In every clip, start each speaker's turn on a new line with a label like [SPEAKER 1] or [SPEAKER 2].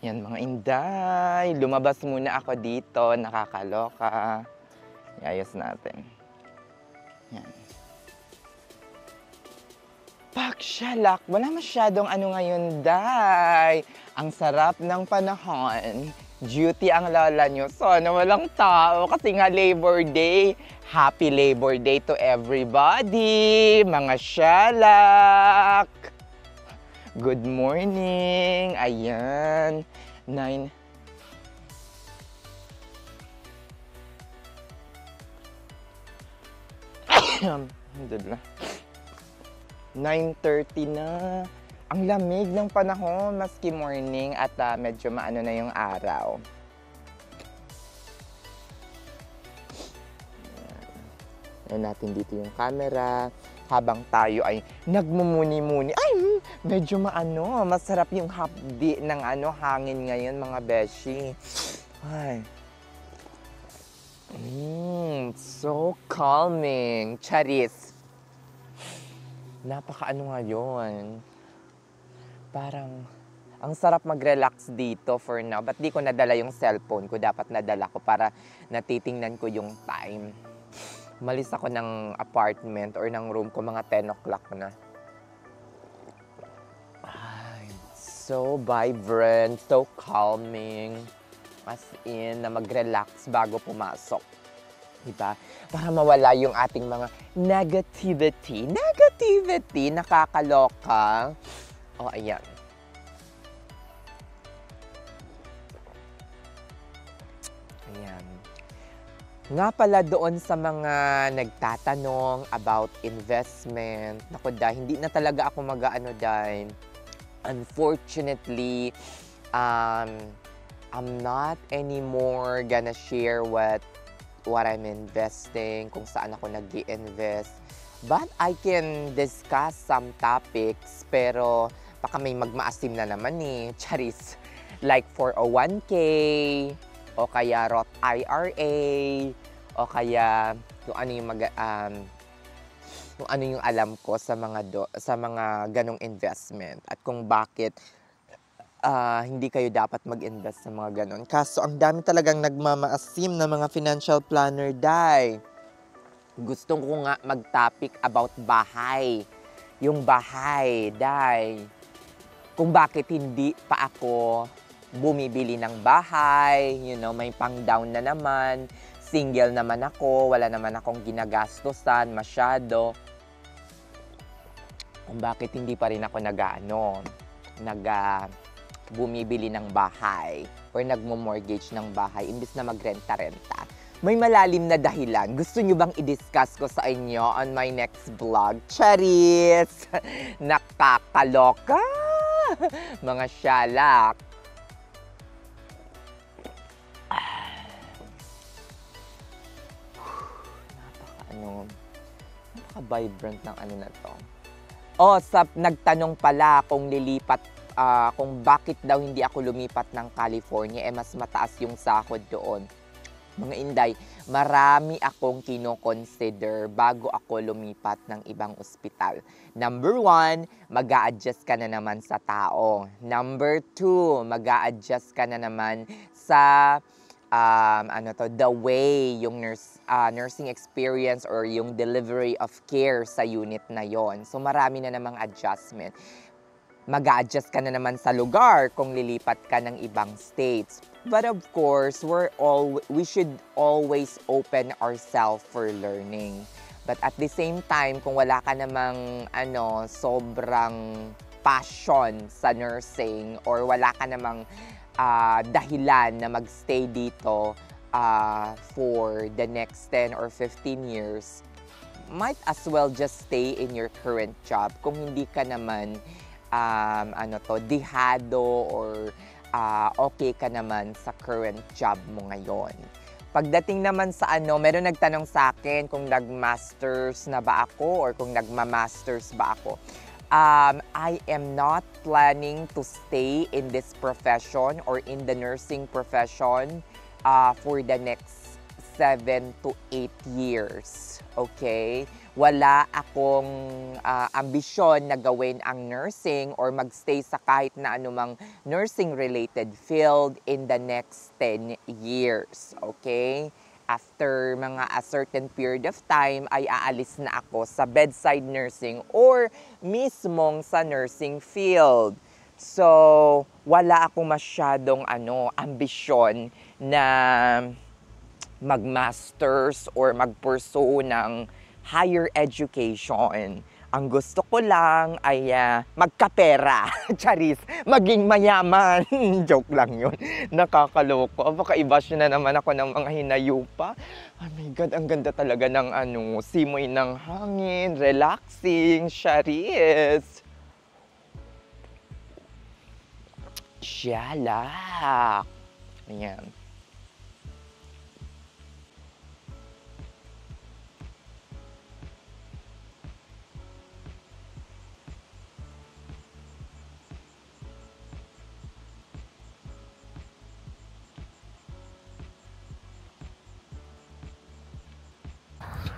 [SPEAKER 1] Yan mga inday, lumabas muna ako dito, nakakaloka. Iayos natin. Yan. Pagshalak, wala masyadong ano ngayon, day. Ang sarap ng panahon. Duty ang lola nyo. Sana walang tao kasi nga Labor Day. Happy Labor Day to everybody, mga shalak. Good morning. Ayan. 9. Alhamdulillah. 9:30 na. Ang lamig ng panahon maski morning at medyo maano na yung araw. Ayan natin dito yung camera habang tayo ay nagmumuni-muni. Ay, medyo maano, masarap yung hapdi ng hangin ngayon mga beshi. Ay. So calming. Charis. Napaka-ano ngayon. Parang, ang sarap mag-relax dito for now. Ba't di ko nadala yung cellphone ko? Dapat nadala ko para natitingnan ko yung time. Malis ako ng apartment or ng room ko mga 10 o'clock na. Ay, so vibrant, so calming. As in, na mag-relax bago pumasok. Diba? Para mawala yung ating mga negativity. Negativity, nakakaloka. O, ayan. Ayan. Nga pala doon sa mga nagtatanong about investment. Naku, dahil hindi na talaga ako mag-ano dahil. Unfortunately, I'm not anymore gonna share what I'm investing, kung saan ako nag-i-invest. But I can discuss some topics, pero baka may magmaasim na naman eh. Charis. Like for a 1K, o kaya Roth IRA, o kaya kung ano yung kung ano yung alam ko sa mga ganong investment at kung bakit hindi kayo dapat mag-invest sa mga ganon. Kaso ang dami talagang nagmamaasim na mga financial planner, day. Gusto ko nga mag-topic about bahay. Yung bahay, day. Kung bakit hindi pa ako bumibili ng bahay, may pang-down na naman, single naman ako, wala naman akong ginagastosan masyado. Kung bakit hindi pa rin ako bumibili ng bahay or nagmo-mortgage ng bahay imbis na magrenta-renta. May malalim na dahilan. Gusto nyo bang i-discuss ko sa inyo on my next vlog? Charis! Nakakaloka! Mga shalak. Napaka-vibrant ng na to. Nagtanong pala kung kung bakit daw hindi ako lumipat ng California, mas mataas yung sahod doon. Mga inday, marami akong kino-consider bago ako lumipat ng ibang ospital. Number 1, mag-a-adjust ka na naman sa tao. Number 2, mag-a-adjust ka na naman sa the way yung nursing experience or yung delivery of care sa unit na yon. So marami na namang adjustment. Mag-a-adjust ka na naman sa lugar kung lilipat ka ng ibang states. But of course, we should always open ourselves for learning. But at the same time, kung wala ka namang sobrang passion sa nursing or wala ka namang dahilan na magstay dito for the next 10 or 15 years, might as well just stay in your current job kung hindi ka naman dihado or okay ka naman sa current job mo ngayon. Pagdating naman sa meron nagtanong sa akin kung nag-masters na ba ako or kung nagma-masters ba ako. I am not planning to stay in this profession or in the nursing profession for the next 7 to 8 years. Okay? wala akong ambisyon na gawin ang nursing or magstay sa kahit na anumang nursing-related field in the next 10 years. Okay? After mga a certain period of time, ay aalis na ako sa bedside nursing or mismong sa nursing field. So, wala akong masyadong ambisyon na mag-masters or mag-pursue ng higher education. Ang gusto ko lang ay magkapera. Charis, maging mayaman. Joke lang yun. Nakakaloko. Baka i-bash na naman ako ng mga hinayupa. Oh my God, ang ganda talaga ng simoy ng hangin, relaxing, Charis. Siyalak. Ayan.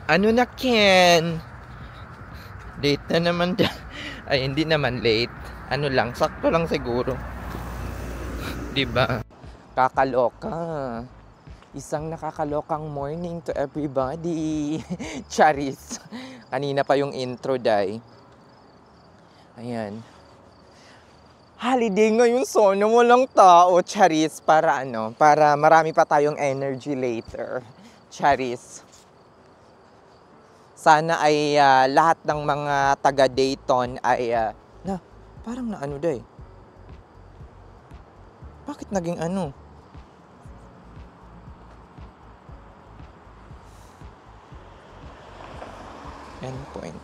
[SPEAKER 1] Ano na, Ken? Late na naman. Ay, hindi naman late. Ano lang, sakto lang siguro. Diba? Kakaloka. Isang nakakalokang morning to everybody. Charis. Kanina pa yung intro, day. Ayan. Holiday ngayon, sono walang tao, Charis. Para para marami pa tayong energy later. Charis. Sana ay lahat ng mga taga Dayton ay parang day. Bakit naging endpoint.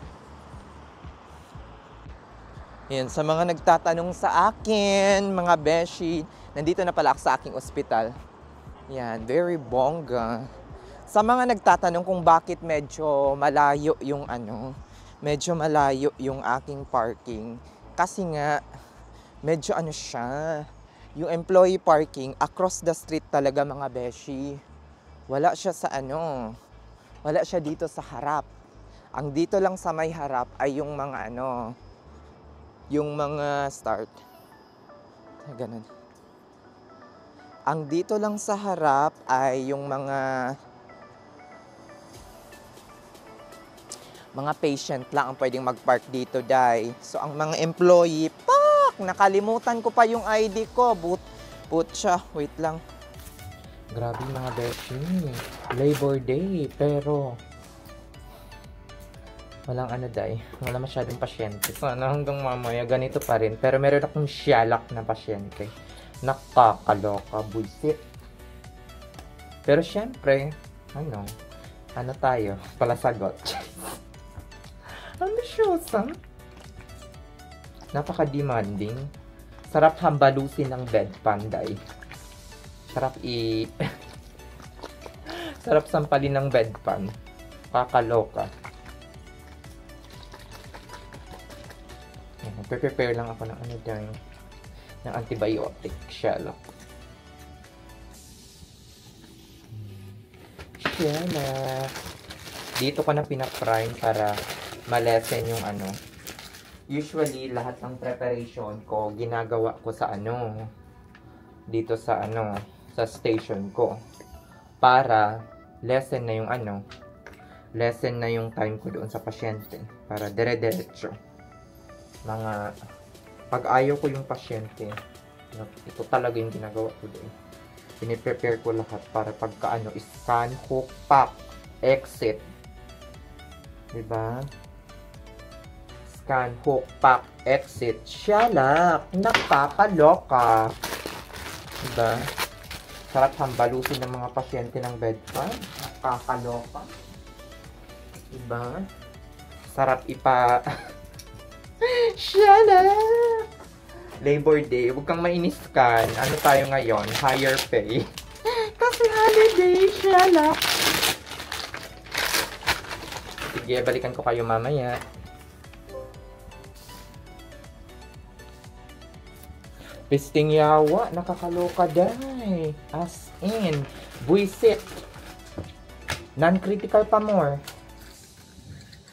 [SPEAKER 1] Yan, sa mga nagtatanong sa akin, mga beshi, nandito na pala ako sa aking ospital. Yan, very bongga. Sa mga nagtatanong kung bakit medyo malayo yung medyo malayo yung aking parking. Kasi nga, medyo siya, yung employee parking, across the street talaga mga beshi. Wala siya sa wala siya dito sa harap. Ang dito lang sa may harap ay yung mga yung mga start. Ganun. Ang dito lang sa harap ay yung mga patient lang ang pwedeng mag-park dito, day. So, ang mga employee, nakalimutan ko pa yung ID ko. Siya. Wait lang. Grabe mga beshi. Labor Day. Pero, walang day. Wala masyadong pasyente. Sana hanggang mamaya ganito pa rin. Pero meron akong siyalak na pasyente. Nakakaloka. Buisit. Pero syempre, tayo? Palasagot. Ambisyosa. Napaka-demanding. Sarap hambalusin ng bedpan, day. Sarap sampalin ng bedpan. Kakaloka. Prepare lang ako ng ng antibiotic. Shallow. Dito ko na pinaprime para malesen yung Usually, lahat ng preparation ko, ginagawa ko sa dito sa sa station ko. Para lessen na yung lessen na yung time ko doon sa pasyente. Para dire-diretso. Pag ayaw ko yung pasyente, ito talaga yung ginagawa ko doon. Piniprepare ko lahat para pagka scan, hook, pack, exit. Diba? Scan, hook, pack, exit. Shalak! Nakakaloka! Diba? Sarap hambalusin ng mga pasyente ng bedpan. Nakakaloka. Diba? Sarap Shalak! Labor Day. Huwag kang mainiskan. Ano tayo ngayon? Higher pay. Kasi holiday. Shalak! Sige, balikan ko kayo mamaya. Pisting yawa, nakakaloka day. As in, buisit. Non-critical pa more.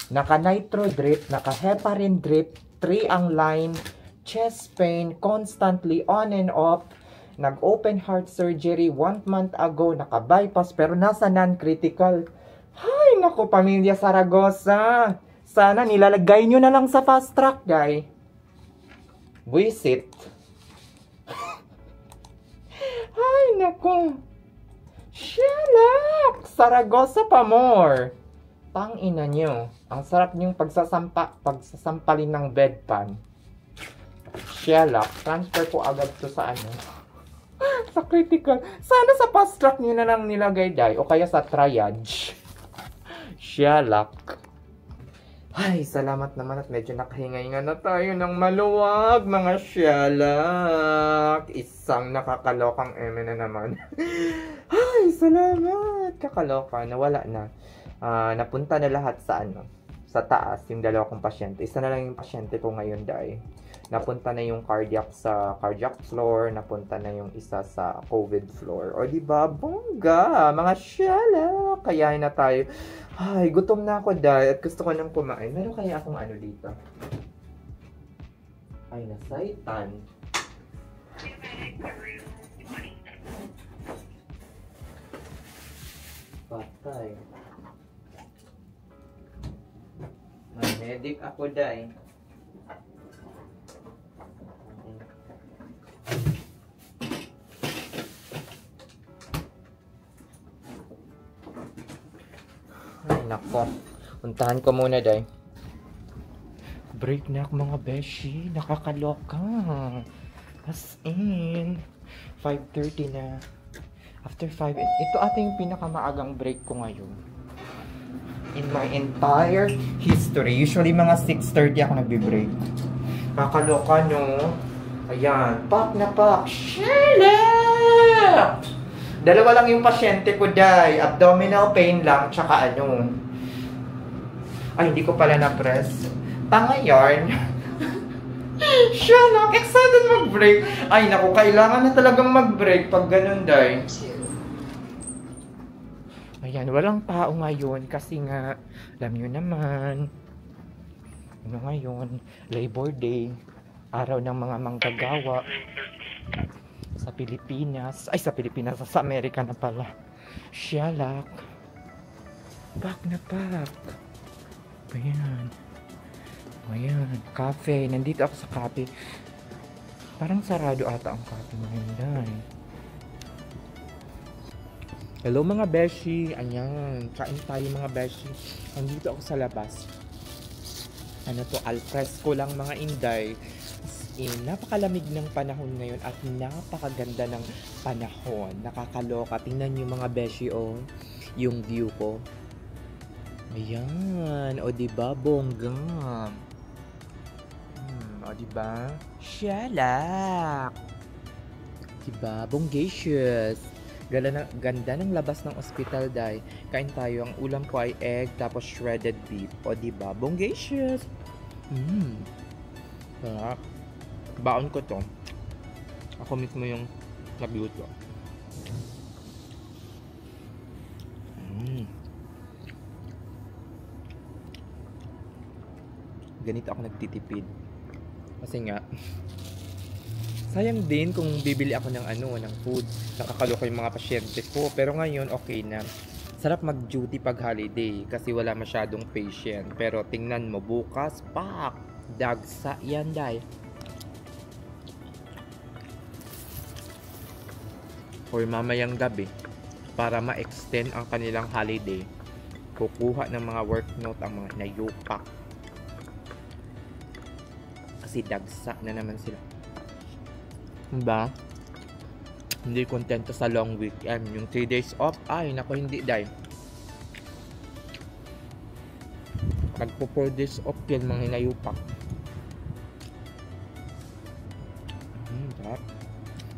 [SPEAKER 2] Naka-nitro drip, naka-heparin drip, 3 ang line, chest pain, constantly on and off. Nag-open heart surgery 1 month ago, naka-bypass pero nasa non-critical. Hay, naku, pamilya Saragosa. Sana nilalagay nyo na lang sa fast track, guy. Visit. Hay, naku. Shalak! Saragosa pa more. Tangina nyo. Ang sarap nyong pagsasampalin ng bedpan. Shalak. Transfer ko agad to sa ano. Sa critical. Sana sa fast track nyo na lang nilagay, day. O kaya sa triage. Shalak. Ay, salamat naman at medyo nakahinga-hinga na tayo ng maluwag, mga shalak. Isang nakakalokang eme na naman. Ay, salamat. Kakaloka. Nawala na. Napunta na lahat sa ano, sa taas, yung dalawa kong pasyente. Isa na lang yung pasyente ko ngayon, day. Napunta na yung cardiac sa cardiac floor, napunta na yung isa sa COVID floor. O diba, bongga, mga shala, kayahin na tayo. Ay, gutom na ako, day, at gusto ko nang kumain. Meron kaya akong ano dito? Ay, nasaitan. Patay. May medic ako, day. Ay, nako. Puntahan ko muna, day. Break na ako, mga beshi. Nakakaloka. As in, 5:30 na. After 5, ito ata yung pinakamaagang break ko ngayon. In my entire history. Usually, mga 6:30 ako nagbe-break. Kakaloka, no? Ayan. Pak na pak. Shalak! Dalawa lang yung pasyente ko, day. Abdominal pain lang, tsaka ano. Ay, hindi ko pala na-press. Tanga yarn. Shalak! Excited mag-break. Ay, naku, kailangan na talagang mag-break pag ganun, day. Ayan, walang tao ngayon kasi nga, alam nyo naman, ano ngayon, Labor Day, araw ng mga manggagawa sa Pilipinas, sa Amerika na pala. Shalak. Pak na pak. Ayan. Ayan, cafe. Nandito ako sa cafe. Parang sarado ata ang cafe ngayon, day. Hello mga beshi, ayan, kain tayo mga beshi. Nandito ako sa labas. Ano to, alfresco lang mga inday. Napakalamig ng panahon ngayon at napakaganda ng panahon. Nakakaloka. Tingnan nyo mga beshi, oh, yung view ko. Ayan, o diba, bongga. O diba? Shalak! Diba, bonggacious. Ganda ng labas ng ospital, day. Kain tayo. Ang ulam ko ay egg, tapos shredded beef. O, diba? Bonggacious! Baon ko to. Ako mismo yung nagluto. Ganito ako nagtitipid. Kasi nga, sayang din kung bibili ako ng ng food. Nakakaloka yung mga pasyente ko. Pero ngayon, okay na. Sarap mag-duty pag holiday kasi wala masyadong patient. Pero tingnan mo, bukas, pak! Dagsa yan, day. Or mamayang gabi, para ma-extend ang kanilang holiday, kukuha ng mga work note ang mga nayupak. Kasi dagsa na naman sila. Diba? Hindi kontento sa long weekend. Yung 3 days off, ay, naku, hindi, day. Magpo 4 days off yan, mga hinayupak.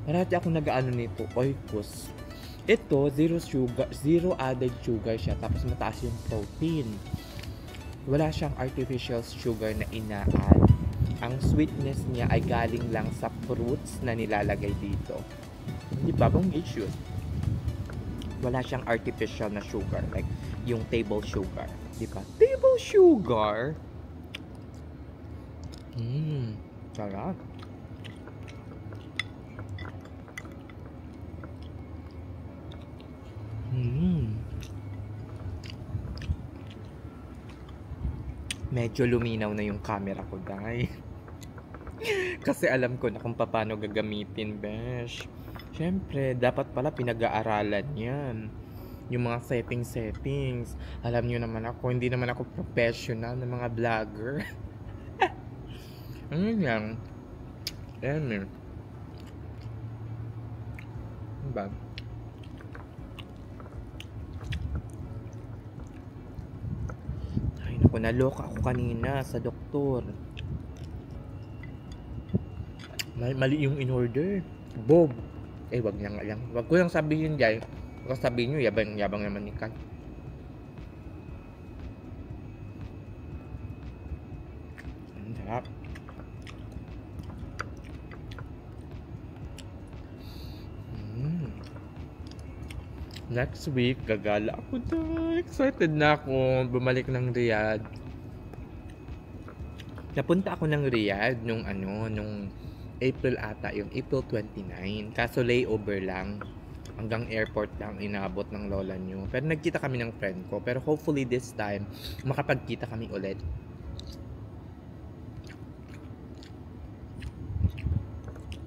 [SPEAKER 2] Parati ako nag-ano nito, oikos. Ito, zero added sugar siya, tapos mataas yung protein. Wala siyang artificial sugar na ina-add. Ang sweetness niya ay galing lang sa fruits na nilalagay dito. Di ba bang issues? Wala siyang artificial na sugar, like yung table sugar. Di ba? Table sugar. Sarap. Medyo luminaw na yung camera ko, guys. Kasi alam ko na kung paano gagamitin, besh. Siyempre, dapat pala pinag-aaralan yan. Yung mga settings. Alam nyo naman ako, hindi naman ako professional na mga vlogger. Ano yan? Ayan. Diba? Ay, naku, naloka ako kanina sa doktor. Mali yung in-order. Bob. Wag niya nga lang. Wag ko lang sabihin dyan. Wag sabihin nyo, yabang naman ni Kat. Ang sarap. Next week, gagala ako doon. Excited na ako bumalik ng Riyadh. Napunta ako ng Riyadh nung April ata, yung April 29. Kaso layover lang. Hanggang airport lang inabot ng lola nyo. Pero nagkita kami ng friend ko. Pero hopefully this time, makapagkita kami ulit.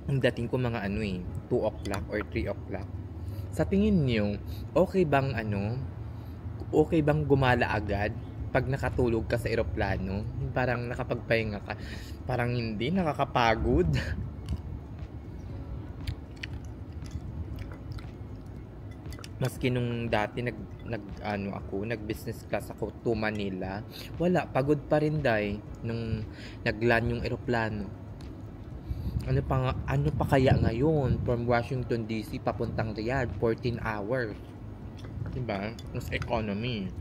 [SPEAKER 2] Ang dating ko mga 2 o'clock or 3 o'clock. Sa tingin niyo, okay bang gumala agad pag nakatulog ka sa eroplano? Parang nakapagpahinga ka. Parang hindi, nakakapagod. Maski nung dati nag-business class ako to Manila, wala, pagod pa rin dahil nung naglan yung eroplano. Ano pa kaya ngayon from Washington DC papuntang Riyadh, 14 hours. Diba? Mas economy.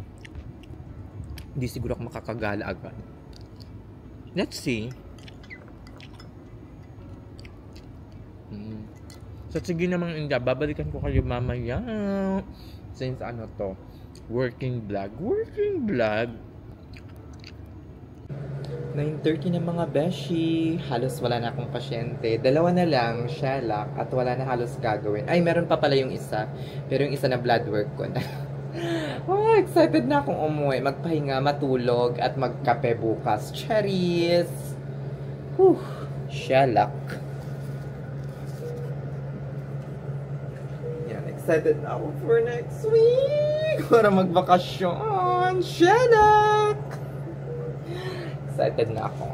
[SPEAKER 2] Hindi siguro ako makakagala agad. Let's see. So sige naman, babalikan ko kayo mamaya. Since working vlog. 9:30 na mga beshi. Halos wala na akong pasyente. 2 na lang, Shelak, at wala na halos gagawin. Ay, meron pa pala yung isa. Pero yung isa na blood work ko na. Oh, excited na akong umuwi. Magpahinga, matulog, at magkape bukas. Cherries! Whew! Shelak. Yan, excited na ako for next week! Para magbakasyon! Shelak! Excited na ako.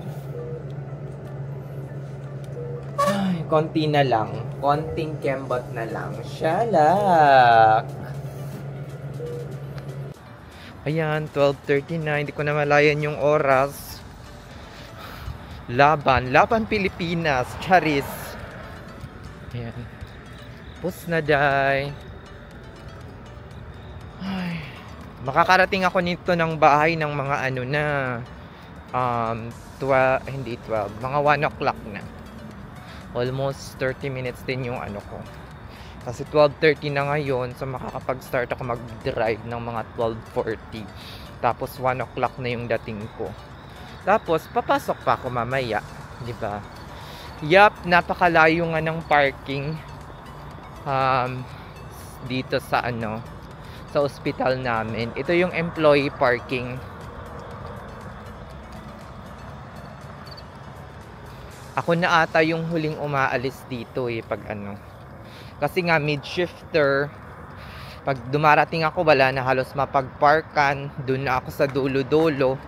[SPEAKER 2] Ay, konti na lang. Konting kembot na lang. Shalak! Ayan, 12:39. Hindi ko na malayan yung oras. Laban Pilipinas. Charis. Ayan. Pus na, day. Ay, makakarating ako nito ng bahay ng mga hindi 12, mga 1 o'clock na. Almost 30 minutes din yung ko. Kasi 12:30 na ngayon, so makakapag-start ako mag-drive ng mga 12:40. Tapos 1 o'clock na yung dating ko. Tapos papasok pa ako mamaya, di ba? Yup, napakalayo nga ng parking dito sa sa ospital namin. Ito yung employee parking. Ako na ata yung huling umaalis dito pag Kasi nga mid-shifter, pag dumarating ako wala na halos mapagparkan, dun na ako sa dulo-dulo.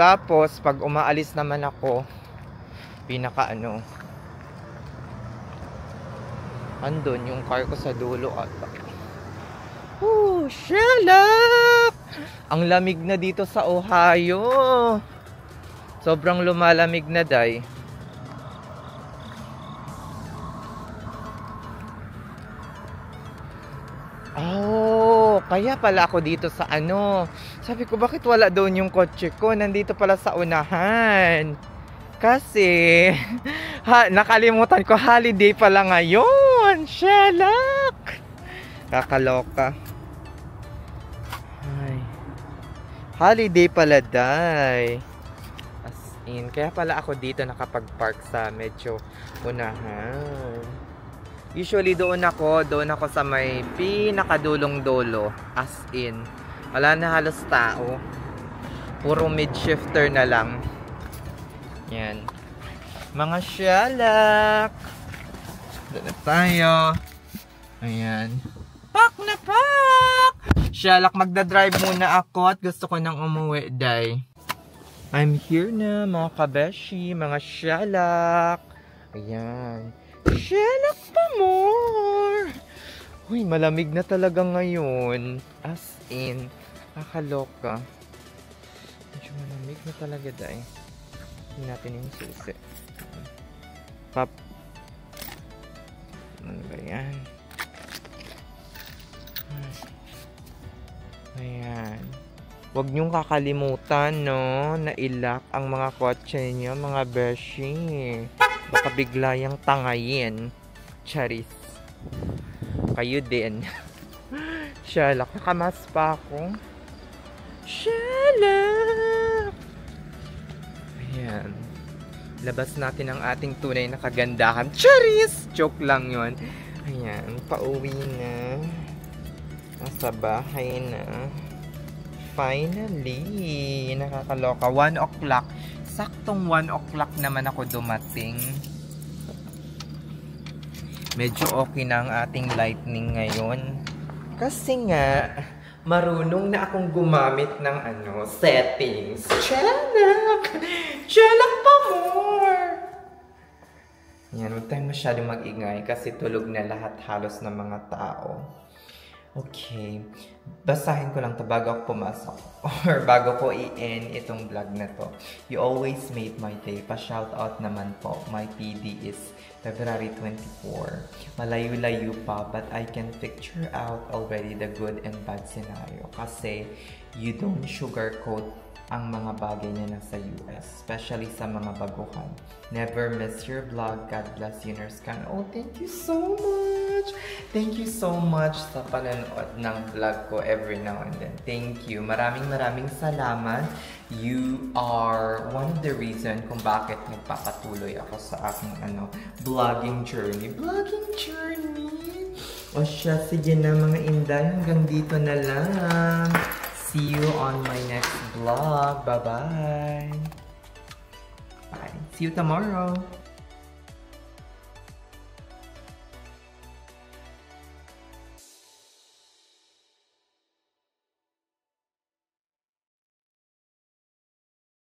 [SPEAKER 2] Tapos pag umaalis naman ako, andun yung car ko sa dulo ata. Shalak! Ang lamig na dito sa Ohio. Sobrang lumalamig na, day. Oh, kaya pala ako dito sa Sabi ko, bakit wala doon yung kotse ko? Nandito pala sa unahan. Kasi, nakalimutan ko, holiday pala ngayon. Shalak! Kakaloka. Ay. Holiday pala, day. As in, kaya pala ako dito nakapag-park sa medyo unahan. Usually doon ako sa may pinakadulong dulo. As in, wala na halos tao. Puro mid-shifter na lang. Yan. Mga shalak. Doon na tayo. Ayan. Pak na pak! Shalak, magdadrive muna ako at gusto ko nang umuwi, day. I'm here na, mga kabeshi, mga shalak. Ayan. Shalak pa more! Uy, malamig na talaga ngayon. As in, nakakaloka. Medyo malamig na talaga, day. Hindi natin yung susi. Pop. Ano ba yan? Ayan. Huwag niyong kakalimutan, no, na ilak ang mga kotse niyo, mga beshi. Baka bigla yung tangayin. Charis. Kayo din. Shalak, nakamas pa ako. Shalak! Ayan. Labas natin ang ating tunay na kagandahan. Charis! Joke lang yun. Ayan, pauwi na. Nasa bahay na. Finally! Nakakaloka. 1 o'clock. Saktong 1 o'clock naman ako dumating. Medyo okay na ang ating lightning ngayon. Kasi nga, marunong na akong gumamit ng settings. Chalak! Chalak pa more! Yan, huwag tayong masyadong mag-ingay kasi tulog na lahat halos ng mga tao. Okay. Basahin ko lang to bago ako pumasok. Or bago ko i-end itong vlog na to. You always made my day. Pa-shoutout naman po. My PD is February 24. Malayo-layo pa, but I can picture out already the good and bad scenario. Kasi you don't sugarcoat ang mga bagay na nasa US. Especially sa mga baguhan. Never miss your vlog. God bless you, Nurse Can. Oh, thank you so much! Thank you so much sa panonood ng vlog ko every now and then. Thank you. Maraming salamat. You are one of the reason kung bakit nagpapatuloy ako sa aking vlogging journey. Vlogging journey! O siya, sige na mga inday. Hanggang dito na lang. See you on my next vlog. Bye-bye. Bye. See you tomorrow.